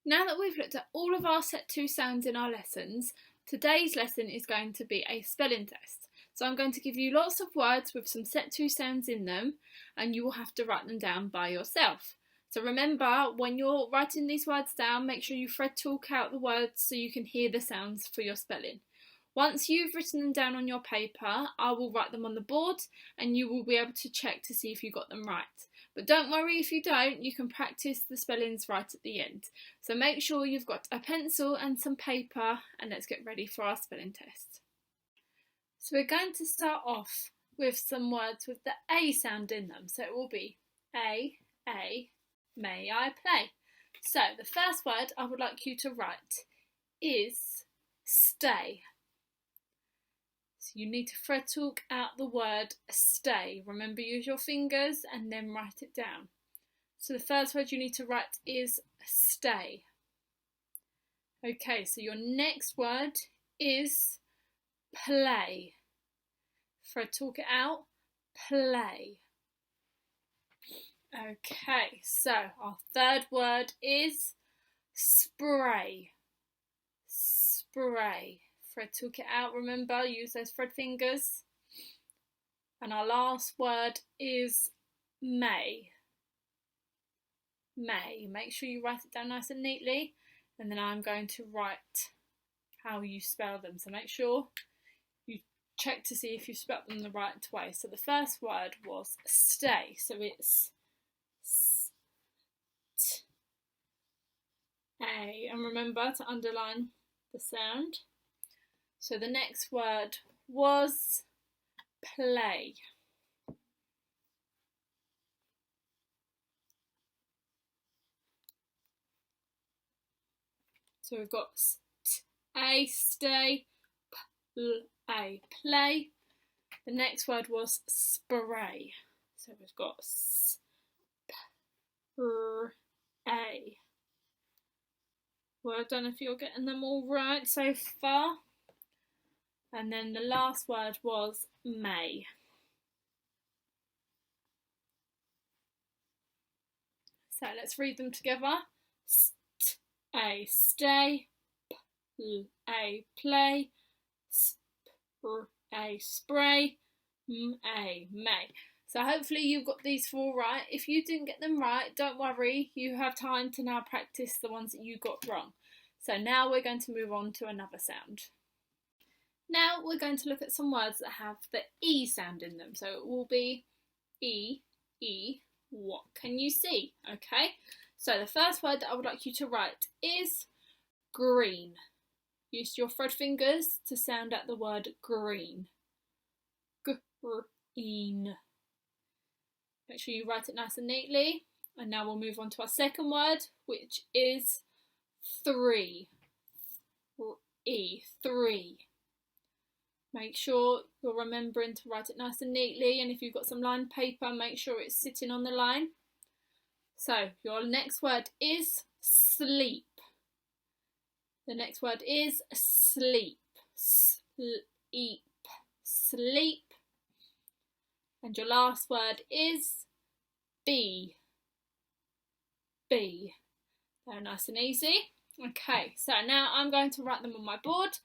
Now that we've looked at all of our set 2 sounds in our lessons, today's lesson is going to be a spelling test. So I'm going to give you lots of words with some set 2 sounds in them, and you will have to write them down by yourself. So remember, when you're writing these words down, make sure you thread talk out the words so you can hear the sounds for your spelling. Once you've written them down on your paper, I will write them on the board and you will be able to check to see if you got them right. But don't worry if you don't, you can practice the spellings right at the end. So make sure you've got a pencil and some paper, and let's get ready for our spelling test. So we're going to start off with some words with the A sound in them. So it will be A, may I play. So the first word I would like you to write is stay. So you need to thread talk out the word stay. Remember, use your fingers and then write it down. So the first word you need to write is stay. Okay, so your next word is play. Thread talk it out, play. Okay, so our third word is spray. Spray. Thread talk it out, remember, use those thread fingers. And our last word is may. May. Make sure you write it down nice and neatly, and then I'm going to write how you spell them. So make sure you check to see if you spelled them the right way. So the first word was stay, so it's A, and remember to underline the sound. So the next word was play. So we've got A, stay, A, play. The next word was spray. So we've got spray. Well done if you're getting them all right so far. And then the last word was may. So let's read them together. A, stay, A, play, A, spray, A, may. So hopefully you've got these 4 right. If you didn't get them right, don't worry. You have time to now practice the ones that you got wrong. So now we're going to move on to another sound. Now we're going to look at some words that have the E sound in them. So it will be E, what can you see? Okay, so the first word that I would like you to write is green. Use your thread fingers to sound out the word green. Green. Make sure you write it nice and neatly. And now we'll move on to our second word, which is 3. E, 3. Make sure you're remembering to write it nice and neatly, and if you've got some lined paper, make sure it's sitting on the line. So your next word is sleep. The next word is sleep. Sleep. Sleep. And your last word is be. Be. They're nice and easy. Okay, so now I'm going to write them on my board,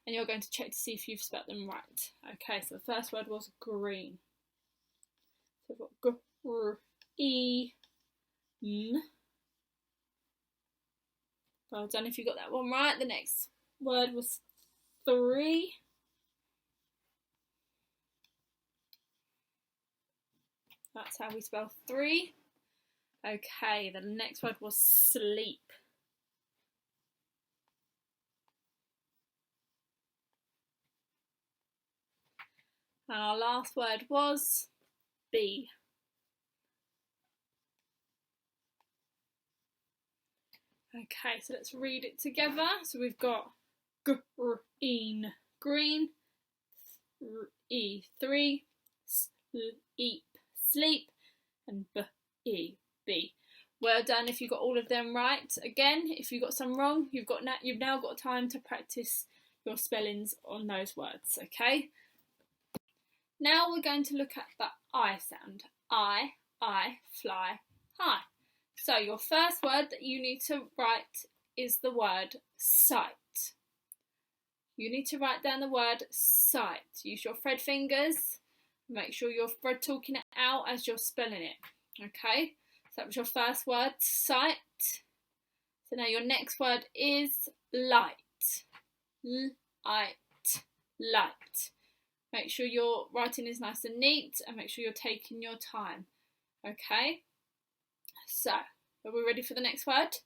and you're going to check to see if you've spelt them right. Okay, so the first word was green. So we've got green. Well done if you got that one right. The next word was 3. That's how we spell 3. Okay, the next word was sleep. And our last word was be. Okay, so let's read it together. So we've got green, green, 3, sleep, sleep, and be. Well done if you got all of them right. Again, if you got some wrong, you've now got time to practice your spellings on those words. Okay. Now we're going to look at the I sound. I, fly, high. So your first word that you need to write is the word sight. You need to write down the word sight. Use your thread fingers. Make sure you're thread talking it out as you're spelling it. Okay, so that was your first word, sight. So now your next word is light. Light. Light. Make sure your writing is nice and neat and make sure you're taking your time. Okay, so are we ready for the next word?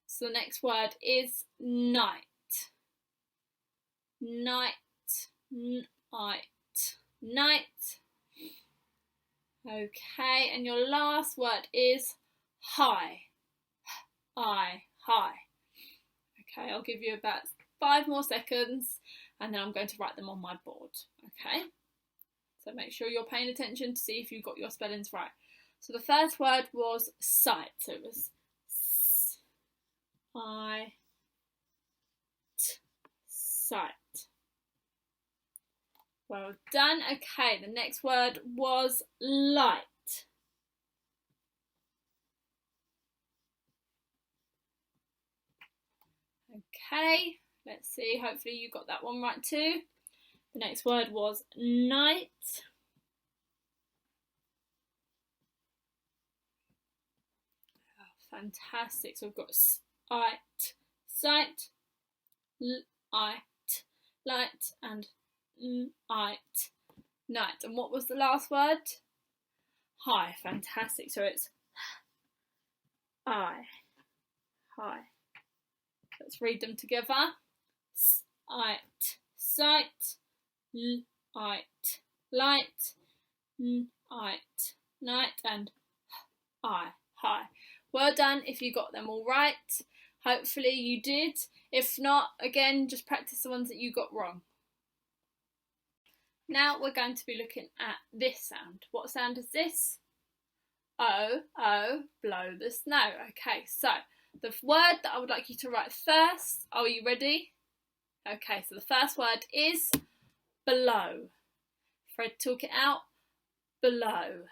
So the next word is night. Night. Night. Night. Okay, and your last word is high. High. Okay, I'll give you about 5 more seconds and then I'm going to write them on my board. Okay, so make sure you're paying attention to see if you got your spellings right. So the first word was sight. So it was sight. Well done. Okay, the next word was light. Okay, let's see, hopefully you got that one right too. The next word was night. Oh, fantastic. So we've got sight, light, light, and night, night. And what was the last word? High. Fantastic. So it's high. Let's read them together. Sight, sight, light, light, night, night, and high. Well done if you got them all right. Hopefully you did. If not, again, just practice the ones that you got wrong. Now we're going to be looking at this sound. What sound is this? Oh, blow the snow. Okay, so the word that I would like you to write first, are you ready? Okay, so the first word is below. Fred, talk it out. Below.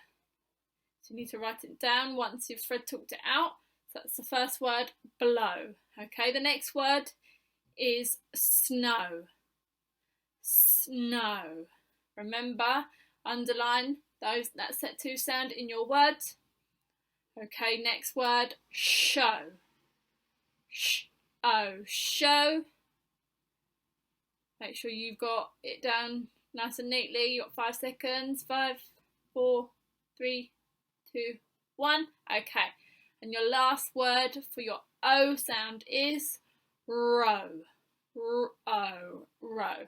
So you need to write it down once you've Fred talked it out. So that's the first word, below. Okay, the next word is snow. Snow. Remember, underline that set 2 sound in your words. Okay, next word, show. Show. Make sure you've got it down nice and neatly. You've got 5 seconds. 5, 4, 3, 2, 1. Okay, and your last word for your O sound is row. Row.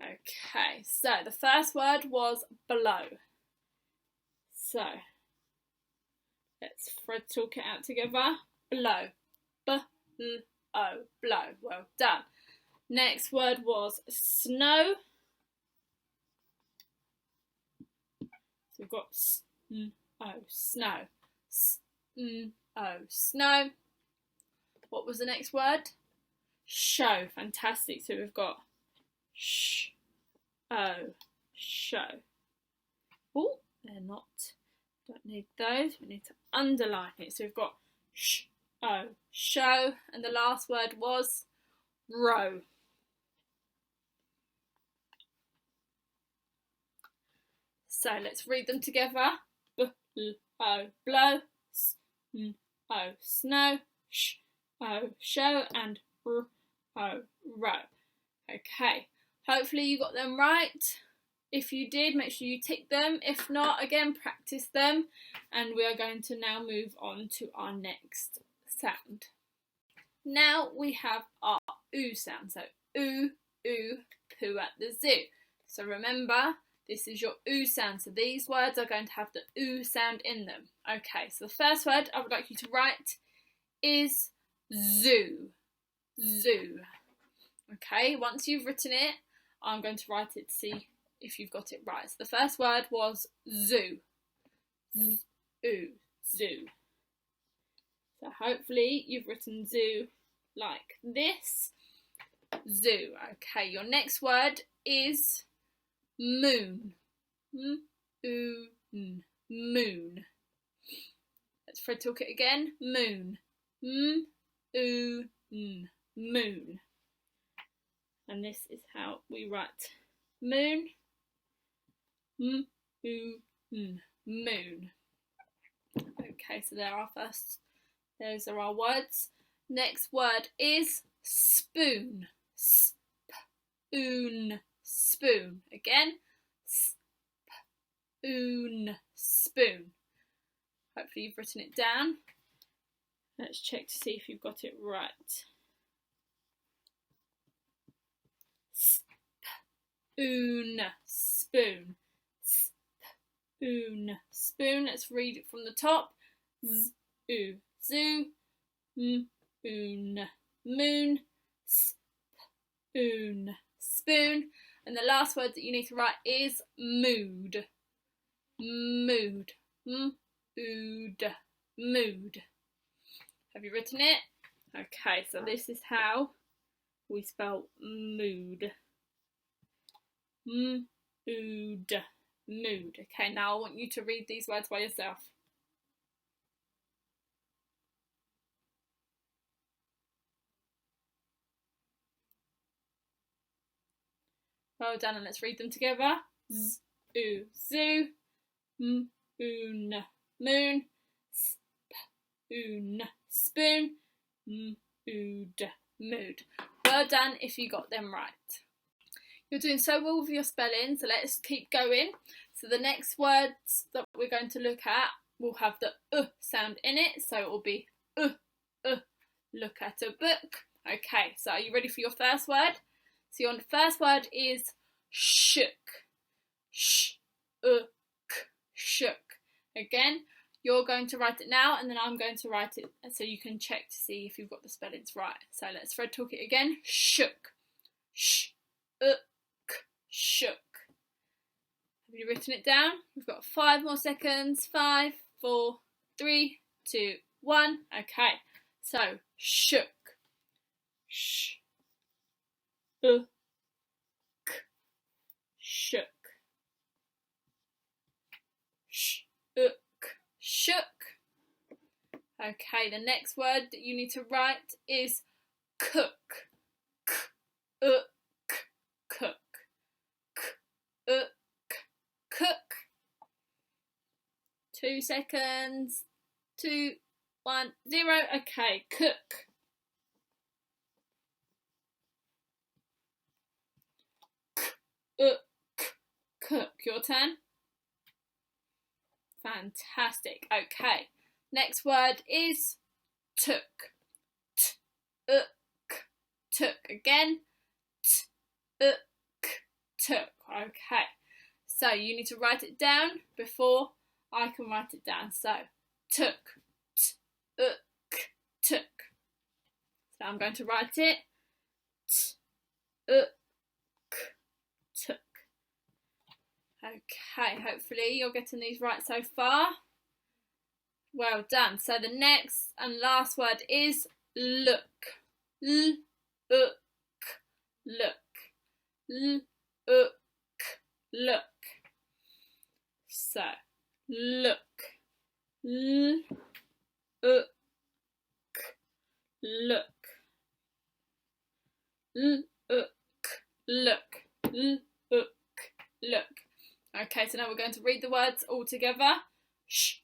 Okay, so the first word was below. So let's Fred talk it out together. Below. B-l-o. Blow. Well done. Next word was snow. So we've got snow. Snow. What was the next word? Show. Fantastic. So we've got show. Oh, they're not. Don't need those. We need to underline it. So we've got show, and the last word was row. So let's read them together. B-l-o, blow. S-n-o, snow. Sh-o, show, and r-o, row. Okay, hopefully you got them right. If you did, make sure you tick them. If not, again, practice them. And we are going to now move on to our next sound. Now we have our oo sound. So oo, poo at the zoo. So remember, this is your oo sound. So these words are going to have the oo sound in them. Okay, so the first word I would like you to write is zoo. Zoo. Okay, once you've written it, I'm going to write it to see if you've got it right. So the first word was zoo. Zoo. So hopefully you've written zoo like this. Zoo. Okay, your next word is moon. Moon. Let's Fred talk it again. Moon. moon. And this is how we write moon. Moon. Okay, so those are our words. Next word is spoon. Spoon. Spoon. Again. Spoon. Spoon. Hopefully you've written it down. Let's check to see if you've got it right. Spoon. Spoon. Spoon. Spoon. Let's read it from the top. Z-oo. Zoo. Moon. Moon. Spoon. Spoon. And the last word that you need to write is mood. Mood. Mood. Mood. Have you written it? Okay, so this is how we spell mood. Mood. Mood. Okay, now I want you to read these words by yourself. Well done, and let's read them together. Z-oo. Zoo. Moon. Moon. Spoon. Spoon. Mood. Mood. Well done if you got them right. You're doing so well with your spelling, so let's keep going. So the next words that we're going to look at will have the sound in it, so it will be look at a book. Okay, so are you ready for your first word? So your first word is shook. Shook. Again, you're going to write it now, and then I'm going to write it so you can check to see if you've got the spellings right. So let's Fred talk it again. Shook. Shook. Have you written it down? We've got 5 more seconds. 5, 4, 3, 2, 1. Okay. So shook. Shook. Shook. Okay, the next word that you need to write is cook. Cook. Cook. 2 seconds. 2, 1, 0. Okay, cook. Cook. Your turn. Fantastic. Okay. Next word is took. Took. Again. Took. Okay. So you need to write it down before I can write it down. So took. Took. So I'm going to write it. Took. Okay, hopefully you're getting these right so far. Well done. So the next and last word is look. Look. Look. So look. Look. Look. Okay, so now we're going to read the words all together. Shook,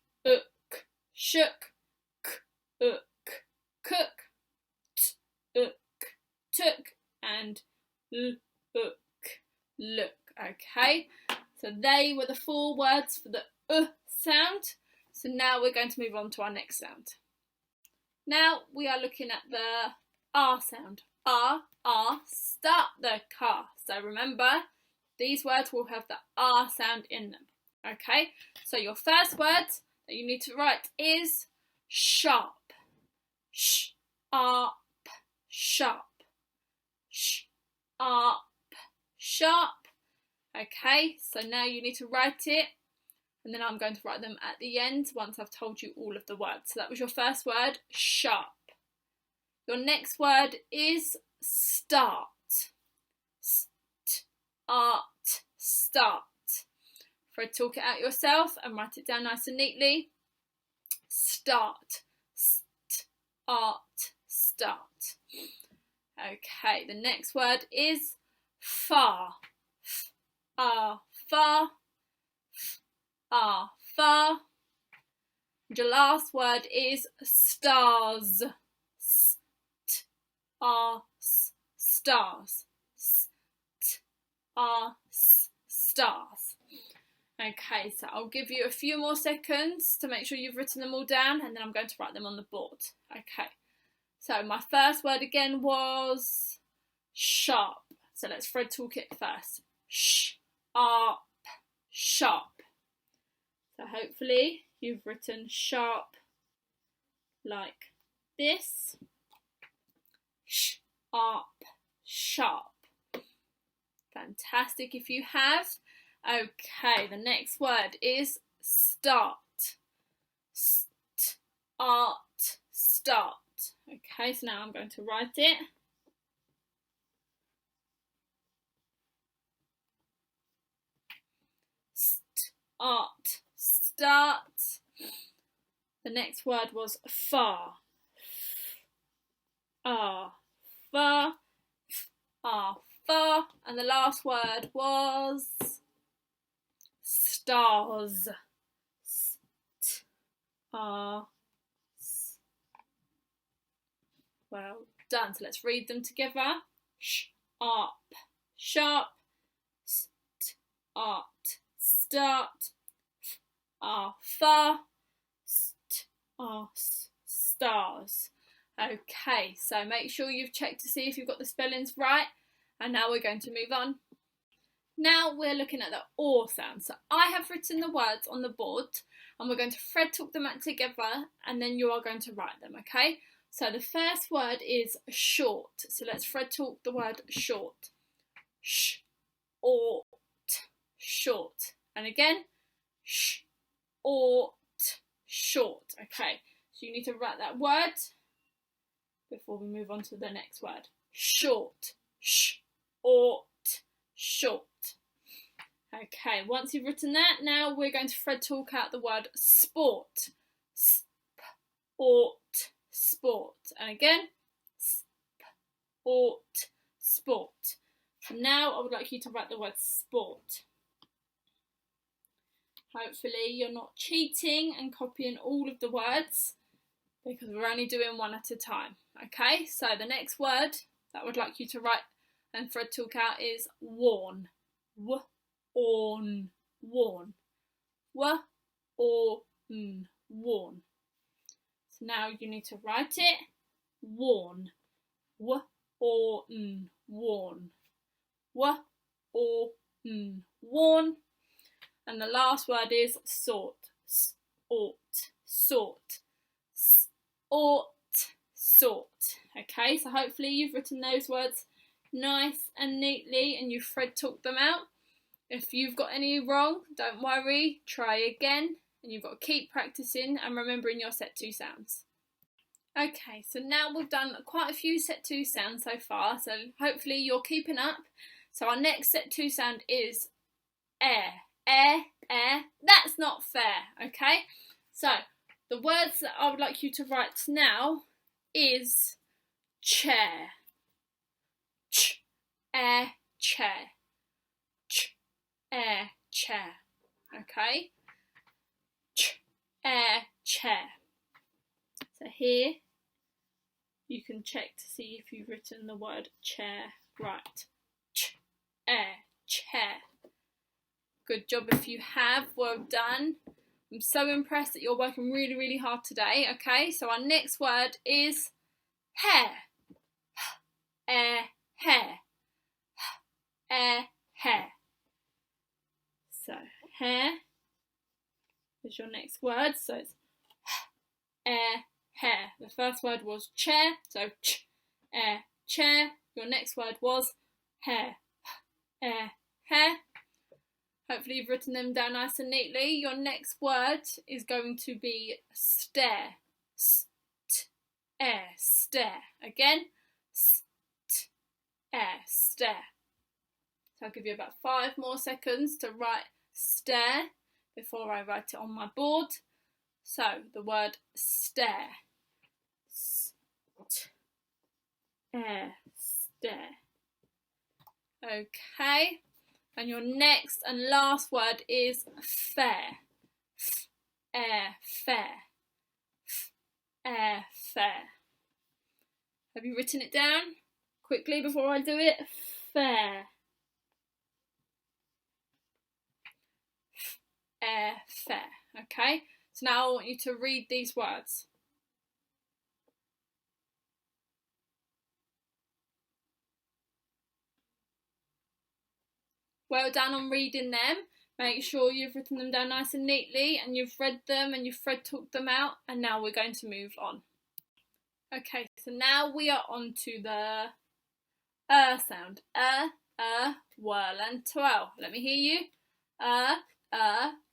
cook, took, and look. Okay, so they were the 4 words for the sound. So now we're going to move on to our next sound. Now we are looking at the R sound. R, start the car. So remember, these words will have the R sound in them. Okay, so your first word that you need to write is sharp. Sharp. Sharp. Okay, so now you need to write it, and then I'm going to write them at the end once I've told you all of the words. So that was your first word, sharp. Your next word is start. Start. Fred, talk it out yourself and write it down nice and neatly. Start. start. Okay, the next word is far. Far. Far. The last word is stars. Stars. Stars. Okay, so I'll give you a few more seconds to make sure you've written them all down, and then I'm going to write them on the board. Okay, so my first word again was sharp. So let's Fred talk it first. Sharp. So hopefully you've written sharp like this. Sharp. Fantastic if you have. Okay, the next word is start. Start. Okay, so now I'm going to write it. Start. The next word was far. Far. And the last word was stars. Well done. So let's read them together. Sharp. Start. Far. Stars. Okay, so make sure you've checked to see if you've got the spellings right. And now we're going to move on. Now we're looking at the or sound. So I have written the words on the board and we're going to Fred talk them out together and then you are going to write them, okay? So the first word is short. So let's Fred talk the word short. Short. And again, short. Okay, so you need to write that word before we move on to the next word. Short. Short. Okay, once you've written that, now we're going to Fred talk out the word sport. Sport. And again, sport. So now I would like you to write the word sport. Hopefully you're not cheating and copying all of the words because we're only doing one at a time. Okay, so the next word that I would like you to write and Fred talk out is worn. Worn. Worn. So now you need to write it. Worn. Worn. Worn. And the last word is sort. Sort. Okay, so hopefully you've written those words nice and neatly and you've Fred talked them out. If you've got any wrong, don't worry, try again, and you've got to keep practicing and remembering your set 2 sounds. Okay, so now we've done quite a few set 2 sounds so far, so hopefully you're keeping up. So our next set 2 sound is air. That's not fair, okay? So the words that I would like you to write now is chair. Air, chair. Air, chair. Okay? Air, chair. So here you can check to see if you've written the word chair right. Air, chair. Good job if you have, well done. I'm so impressed that you're working really, really hard today. Okay, so our next word is hair. Hair. Hair. So hair is your next word. So it's hair. The first word was chair. So chair. Your next word was hair. Hair. Hopefully you've written them down nice and neatly. Your next word is going to be stare. Stare. Again, stare. So I'll give you about 5 more seconds to write stare before I write it on my board. So the word stare. stare. Okay, and your next and last word is fair. Fair. Fair. Have you written it down quickly before I do it? Fair. Fair. Okay, so now I want you to read these words. Well done on reading them. Make sure you've written them down nice and neatly and you've read them and you've Fred talked them out, and now we're going to move on. Okay, so now we are on to the sound. Whirl and twirl. Let me hear you.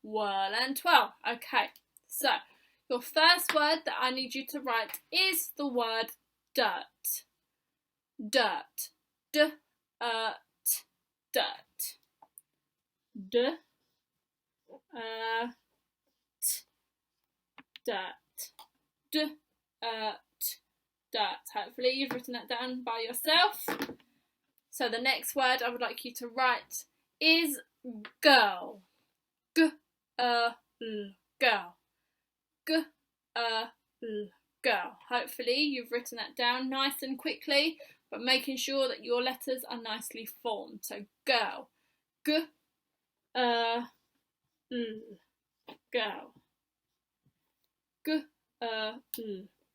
Whirl and twirl. Okay, so your first word that I need you to write is the word dirt. Dirt. Dirt. Dirt. Hopefully you've written that down by yourself. So the next word I would like you to write is girl. Girl. Girl. Hopefully you've written that down nice and quickly, but making sure that your letters are nicely formed. So girl. Girl.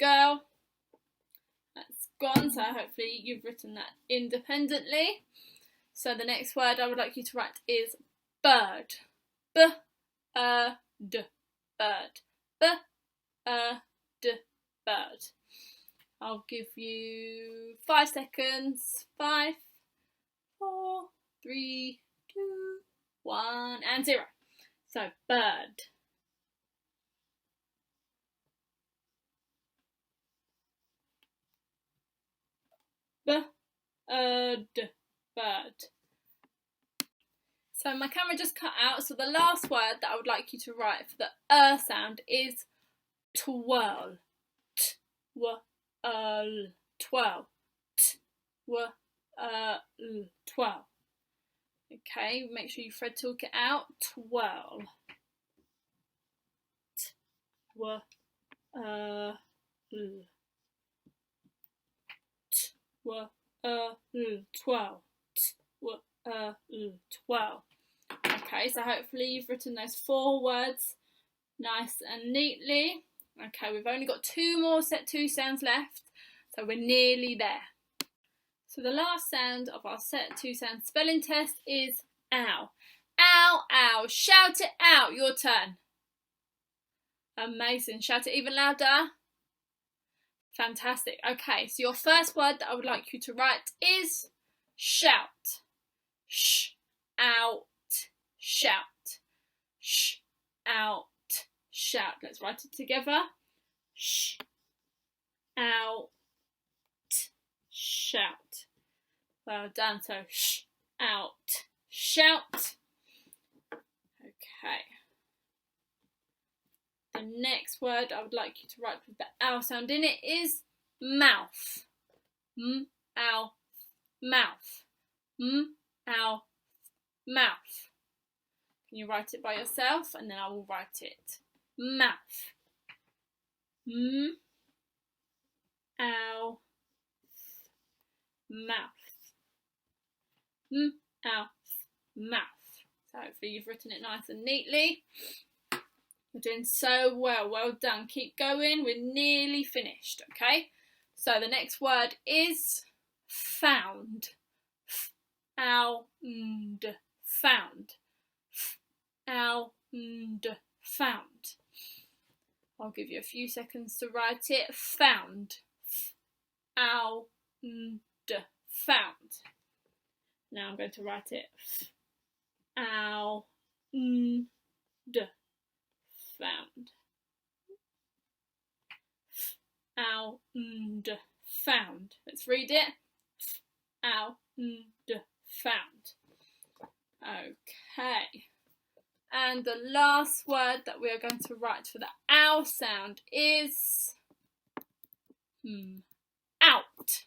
Girl. That's gone, so hopefully you've written that independently. So the next word I would like you to write is bird. Bird. Bird. I'll give you 5 seconds. 5, 4, 3, 2, 1 and 0. So bird. Bird. So my camera just cut out, so the last word that I would like you to write for the sound is twirl. Twirl. Twirl. Okay, make sure you Fred talk it out. Twirl. Twirl. Twirl. Okay, so hopefully you've written those 4 words nice and neatly. Okay, we've only got 2 more set 2 sounds left, so we're nearly there. So the last sound of our set 2 sound spelling test is ow. Ow, ow, shout it out, your turn. Amazing, shout it even louder. Fantastic. Okay, so your first word that I would like you to write is shout. Out, shout. Out, shout. Let's write it together. Out, shout. Well done. So out, shout. Okay. The next word I would like you to write with the ow sound in it is mouth. Ow, mouth. Ow, mouth. Can you write it by yourself? And then I will write it. Mouth. Ow, mouth. Ow, mouth. So hopefully you've written it nice and neatly. You're doing so well. Well done. Keep going. We're nearly finished. Okay. So the next word is found. Found. Found. I'll give you a few seconds to write it. Found. Found. Now I'm going to write it. Found. Found. Let's read it. Found. Okay. And the last word that we are going to write for the ow sound is out.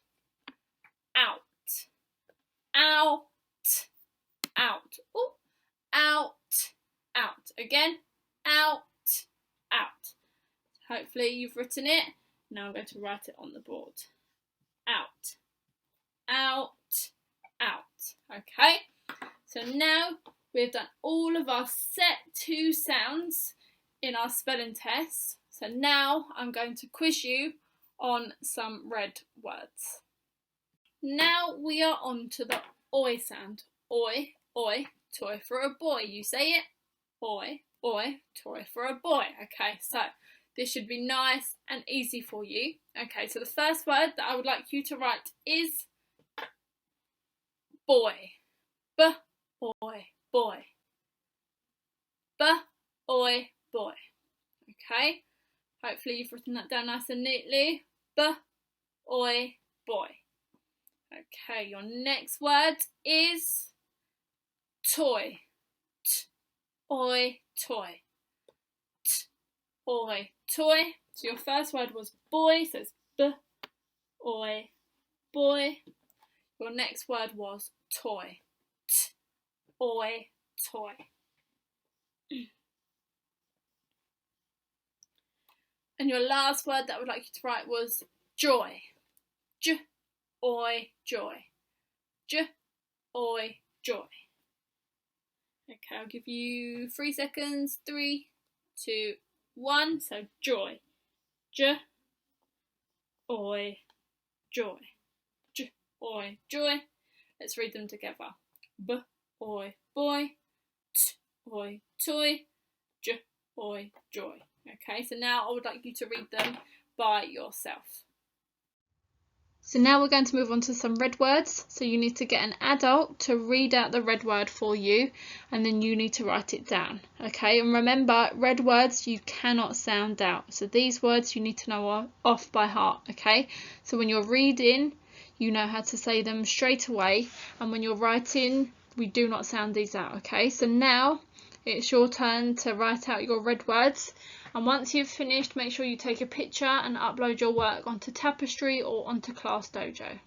hopefully you've written it. Now I'm going to write it on the board. Out, out, out. Okay, so now we've done all of our set 2 sounds in our spelling test. So now I'm going to quiz you on some red words. Now we are on to the oi sound. Oi, oi, toy for a boy. You say it. Oi, oi, toy for a boy. Okay, so this should be nice and easy for you. Okay, so the first word that I would like you to write is boy. B, boy, boy. B, oi, boy. Okay, hopefully you've written that down nice and neatly. B, oi, boy. Okay, your next word is toy. T, oi, toy. T, oi, toy. So your first word was boy, so it's b, oi, boy. Your next word was toy. T, oi, toy. And your last word that I would like you to write was joy. J, oi, joy. J, oi, joy. Okay, I'll give you 3 seconds. 3, 2, 1. So joy. J, oi, joy. J, oi, joy. Let's read them together. B, oi, boy. T, oi, toy. J, oi, joy. Okay, so now I would like you to read them by yourself. So now we're going to move on to some red words. So you need to get an adult to read out the red word for you, and then you need to write it down. Okay, and remember, red words you cannot sound out. So these words you need to know off by heart. Okay, so when you're reading, you know how to say them straight away, and when you're writing, we do not sound these out. Okay, so now it's your turn to write out your red words. And once you've finished, make sure you take a picture and upload your work onto Tapestry or onto Class Dojo.